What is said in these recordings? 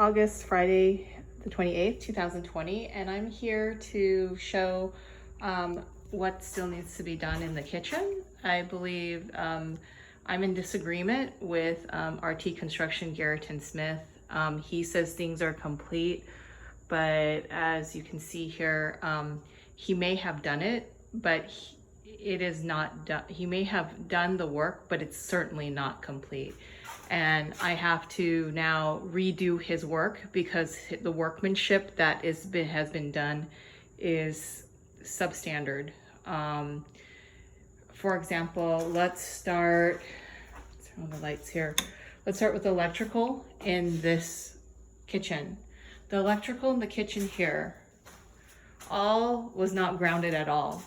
Friday the 28th, 2020, and I'm here to show what still needs to be done in the kitchen. I believe I'm in disagreement with Artique Construction, Garry Smith. He says things are complete, but as you can see here, he may have done it, but it is not done. He may have done the work, but it's certainly not complete. And I have to now redo his work because the workmanship that has been done is substandard. For example, let's turn on the lights here. Let's start with electrical in this kitchen. The electrical in the kitchen here all was not grounded at all.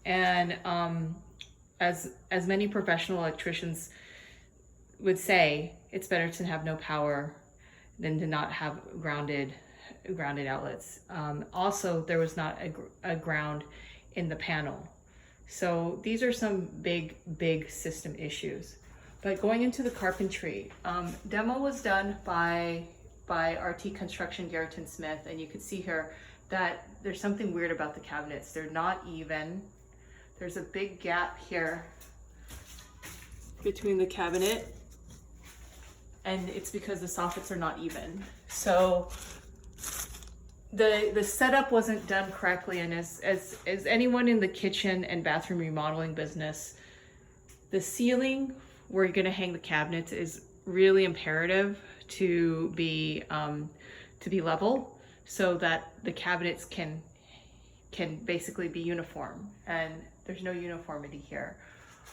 And as many professional electricians would say, it's better to have no power than to not have grounded outlets. Also, there was not a ground in the panel. So these are some big system issues. But going into the carpentry, demo was done by Artique Construction, Garry Smith, and you can see here that there's something weird about the cabinets. They're not even. There's a big gap here between the cabinet, and it's because the soffits are not even. So the setup wasn't done correctly, and as anyone in the kitchen and bathroom remodeling business, the ceiling where you're gonna hang the cabinets is really imperative to be level so that the cabinets can basically be uniform, and there's no uniformity here.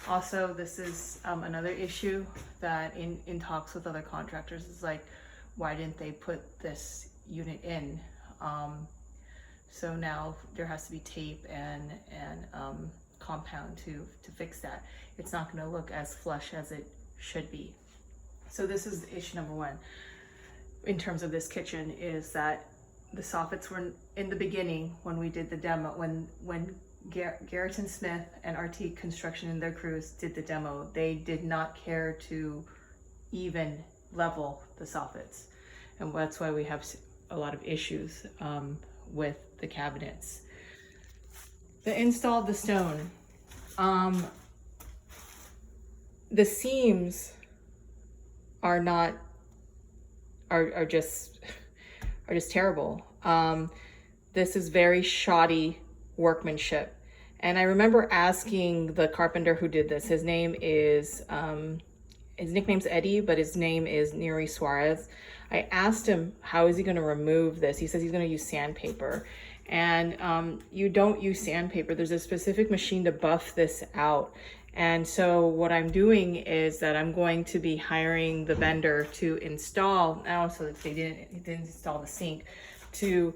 Also, this is another issue that in talks with other contractors is like, why didn't they put this unit in? So now there has to be tape and compound to fix that. It's not going to look as flush as it should be. So this is issue number one in terms of this kitchen, is that the soffits were in the beginning when we did the demo, when Garry Smith and Artique Construction and their crews did the demo, they did not care to even level the soffits, and that's why we have a lot of issues with the cabinets. The install of the stone, the seams are just terrible. This is very shoddy workmanship. And I remember asking the carpenter who did this, his nickname's Eddie, but his name is Neri Suarez. I asked him, how is he going to remove this? He says he's going to use sandpaper. And you don't use sandpaper. There's a specific machine to buff this out. And so what I'm doing is that I'm going to be hiring the vendor to install, now so that he didn't install the sink, to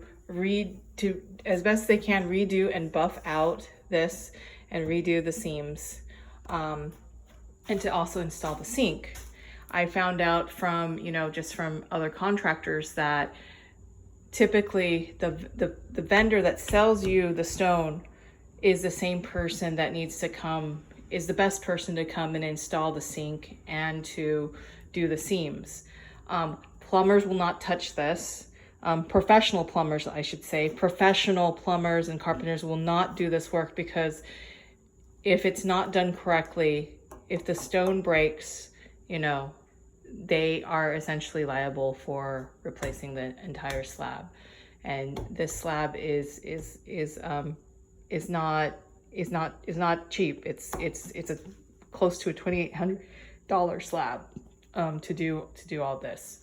as best they can redo and buff out this and redo the seams, and to also install the sink. I found out from, just from other contractors that typically the vendor that sells you the stone is the same person that is the best person to come and install the sink and to do the seams. Plumbers will not touch this. Professional plumbers, I should say, professional plumbers and carpenters will not do this work, because if it's not done correctly, if the stone breaks, they are essentially liable for replacing the entire slab. And this slab is not cheap. It's a close to a $2,800 slab to do all this.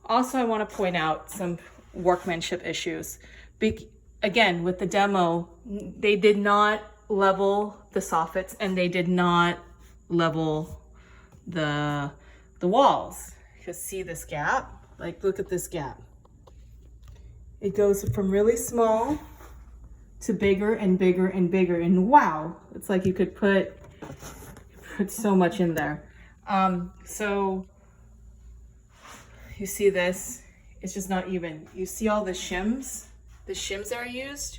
Also, I want to point out some workmanship issues. Again, with the demo, they did not level the soffits and they did not level the walls. You can see this gap. Like, look at this gap. It goes from really small to bigger and bigger and bigger. And wow, it's like you could put so much in there. So you see this, it's just not even. You see all the shims that are used,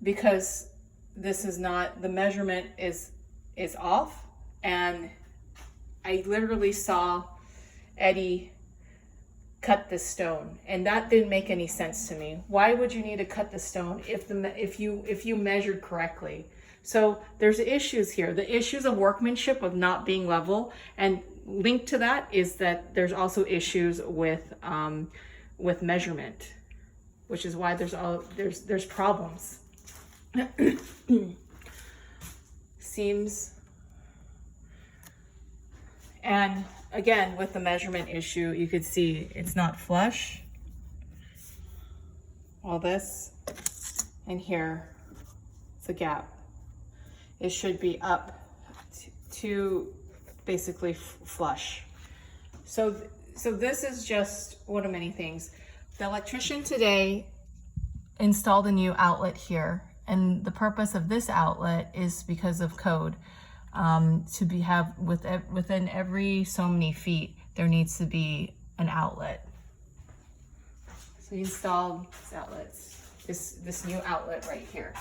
because this is not, the measurement is off. And I literally saw Eddie cut this stone, and that didn't make any sense to me. Why would you need to cut the stone if you measured correctly? So there's issues here, the issues of workmanship of not being level, and linked to that is that there's also issues with measurement, which is why there's problems. Seams, and again with the measurement issue, you could see it's not flush. All this, and here it's a gap. It should be up to basically flush. So this is just one of many things. The electrician today installed a new outlet here, and the purpose of this outlet is because of code. Within every so many feet, there needs to be an outlet. So he installed these outlets, this new outlet right here.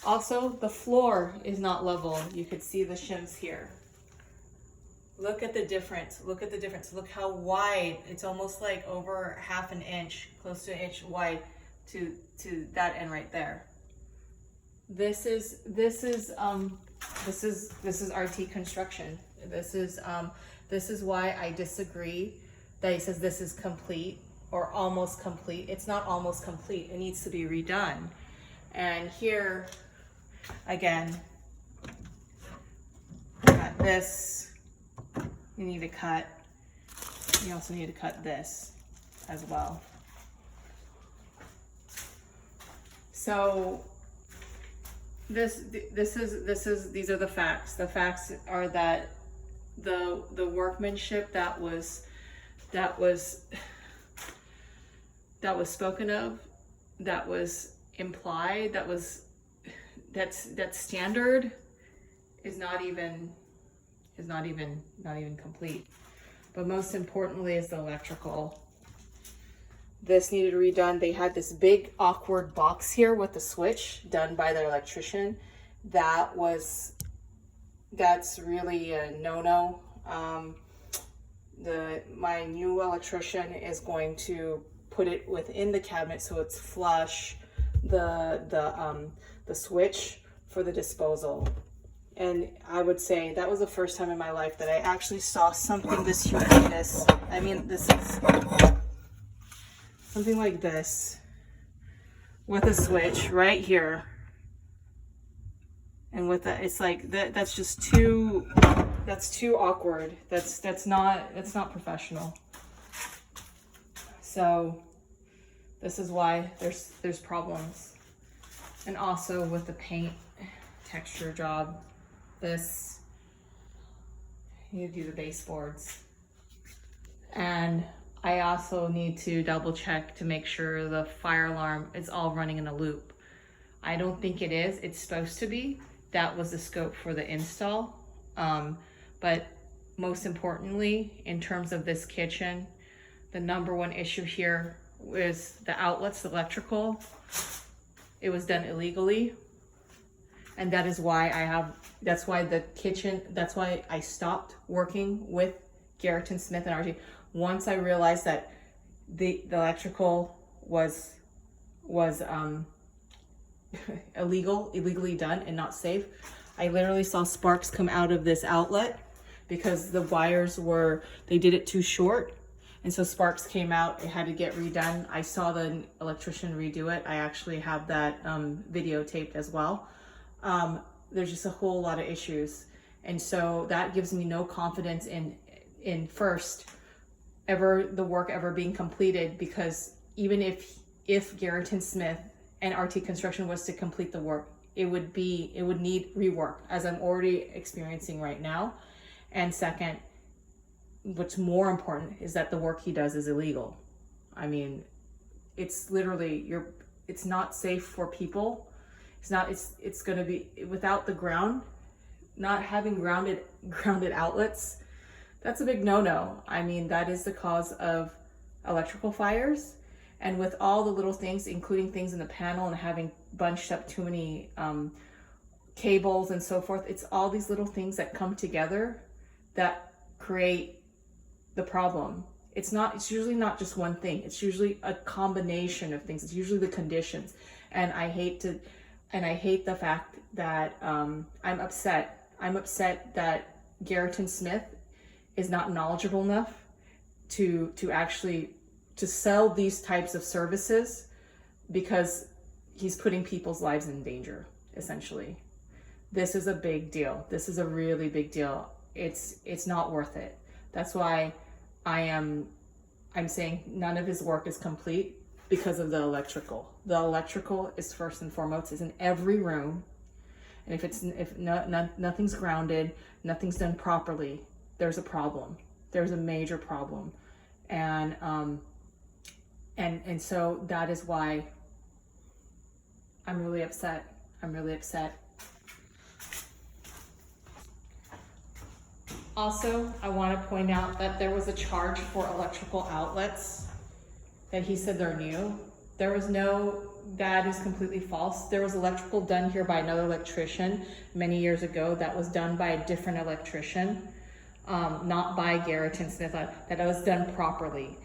Also, the floor is not level. You could see the shims here. Look at the difference. Look at the difference. Look how wide. It's almost like over half an inch, close to an inch wide to that end right there. This is Artique Construction. This is why I disagree that he says this is complete or almost complete. It's not almost complete. It needs to be redone. And here, again, got this. You need to cut. You also need to cut this as well. So these are the facts. The facts are that the workmanship that was spoken of, that was implied, that's standard, is not even complete. But most importantly is the electrical. This needed redone. They had this big awkward box here with the switch done by their electrician. That's really a no-no. My new electrician is going to put it within the cabinet so it's flush, the switch for the disposal. And I would say that was the first time in my life that I actually saw something this humongous. I mean, this is something like this with a switch right here. And with that, it's like that's just too awkward. That's not professional. So this is why there's problems. And also with the paint texture job, this, you need to do the baseboards. And I also need to double check to make sure the fire alarm is all running in a loop. I don't think it is. It's supposed to be. That was the scope for the install. But most importantly, in terms of this kitchen, the number one issue here is the outlets, the electrical. It was done illegally. And that is why that's why I stopped working with Garry Smith and Artique. Once I realized that the electrical was illegally done and not safe. I literally saw sparks come out of this outlet because the wires they did it too short. And so sparks came out, it had to get redone. I saw the electrician redo it. I actually have that videotaped as well. There's just a whole lot of issues. And so that gives me no confidence in first the work ever being completed, because even if Garry Smith and Artique Construction was to complete the work, it would need rework, as I'm already experiencing right now. And second, what's more important is that the work he does is illegal. I mean, it's literally, it's not safe for people. It's going to be, without the ground, not having grounded outlets, that's a big no-no. I mean, that is the cause of electrical fires. And with all the little things, including things in the panel and having bunched up too many cables and so forth, it's all these little things that come together that create the problem. It's usually not just one thing. It's usually a combination of things. It's usually the conditions. And I hate the fact that I'm upset. I'm upset that Garrett Smith is not knowledgeable enough to actually to sell these types of services, because he's putting people's lives in danger, essentially. This is a big deal. This is a really big deal. It's not worth it. That's why I'm saying none of his work is complete, because of the electrical. The electrical is first and foremost, is in every room. And if nothing's grounded, nothing's done properly, there's a problem. There's a major problem. And so that is why I'm really upset. I'm really upset. Also, I want to point out that there was a charge for electrical outlets that he said they're new. There was no, that is completely false. There was electrical done here by another electrician many years ago that was done by a different electrician, not by Garrett Smith, that was done properly.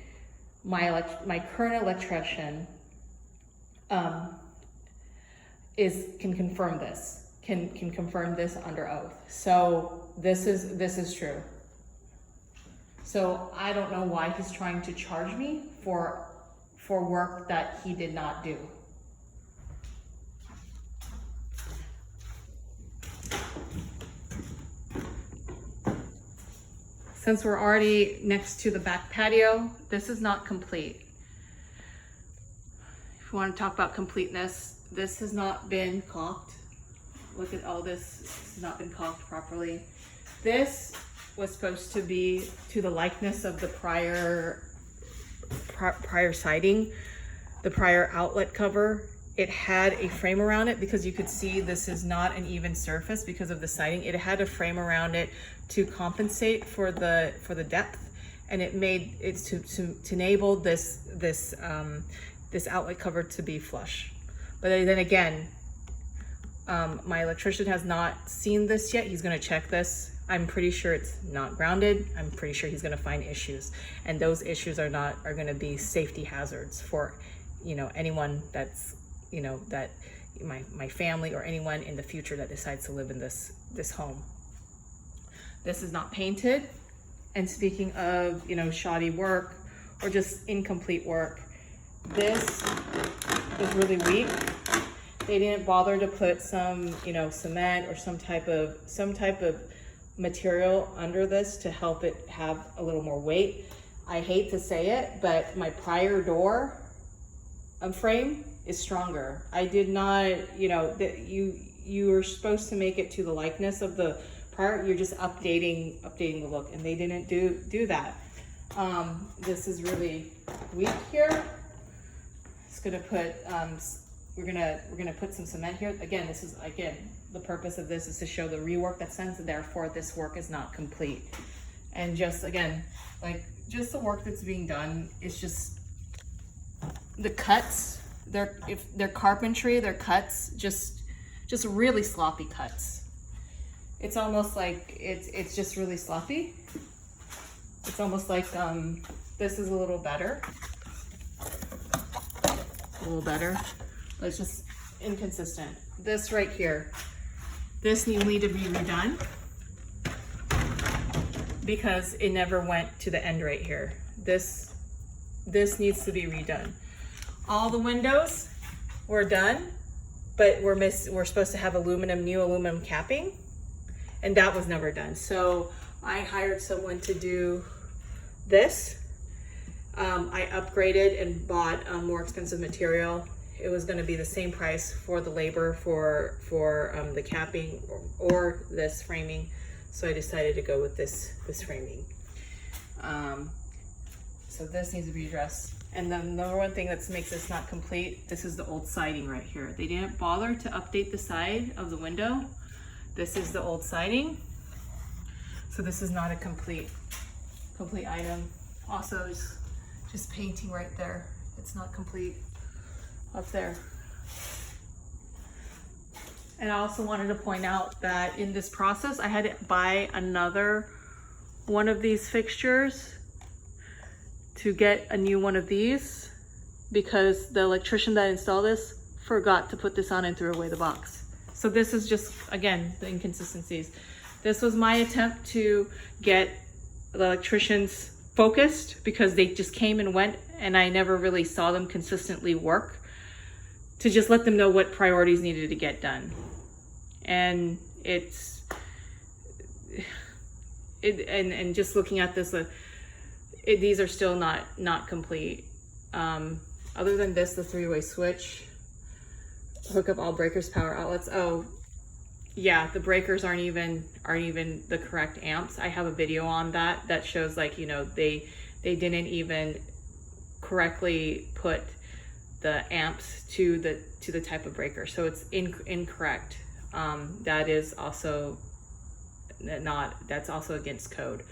My current electrician can confirm this, can confirm this under oath. So this is true. So I don't know why he's trying to charge me for work that he did not do. Since we're already next to the back patio, this is not complete. If you want to talk about completeness, this has not been caulked. Look at all this. This has not been caulked properly. This was supposed to be to the likeness of the prior siding, the prior outlet cover. It had a frame around it, because you could see this is not an even surface because of the siding. It had a frame around it to compensate for the depth, and it made it to enable this outlet cover to be flush. But then again, my electrician has not seen this yet. He's going to check this. I'm pretty sure it's not grounded. I'm pretty sure he's going to find issues, and those issues are going to be safety hazards for anyone that's that my family or anyone in the future that decides to live in this home. This is not painted. And speaking of shoddy work or just incomplete work, this is really weak. They didn't bother to put some cement or some type of material under this to help it have a little more weight. I hate to say it, but my prior door frame is stronger. I did not, you were supposed to make it to the likeness of the prior. You're just updating the look, and they didn't do that. This is really weak here. It's gonna put we're gonna put some cement here. Again, the purpose of this is to show the rework that's done, so therefore this work is not complete. And just the work that's being done is just the cuts. If they're carpentry, they're cuts, just really sloppy cuts. It's almost like it's just really sloppy. It's almost like this is a little better, but it's just inconsistent. This right here, this need to be redone because it never went to the end right here. This needs to be redone. All the windows were done, but we're supposed to have new aluminum capping, and that was never done. So I hired someone to do this. I upgraded and bought more expensive material. It was going to be the same price for the labor for the capping or this framing, so I decided to go with this framing. So this needs to be addressed. And then the number one thing that makes this not complete, this is the old siding right here. They didn't bother to update the side of the window. This is the old siding. So this is not a complete item. Also, just painting right there. It's not complete up there. And I also wanted to point out that in this process, I had to buy another one of these fixtures to get a new one of these because the electrician that installed this forgot to put this on and threw away the box. So this is just, again, the inconsistencies. This was my attempt to get the electricians focused because they just came and went and I never really saw them consistently work, to just let them know what priorities needed to get done. And and just looking at this, these are still not complete. Other than this, the 3-way switch, hook up all breakers, power outlets. Oh yeah, the breakers aren't even the correct amps. I have a video on that shows, like, you know, they didn't even correctly put the amps to the type of breaker, so it's incorrect. That is also that's also against code.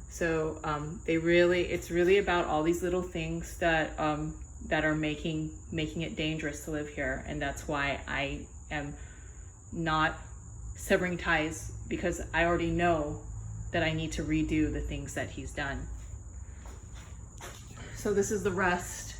So it's really about all these little things that are making it dangerous to live here, and that's why I am not severing ties, because I already know that I need to redo the things that he's done. So this is the rest.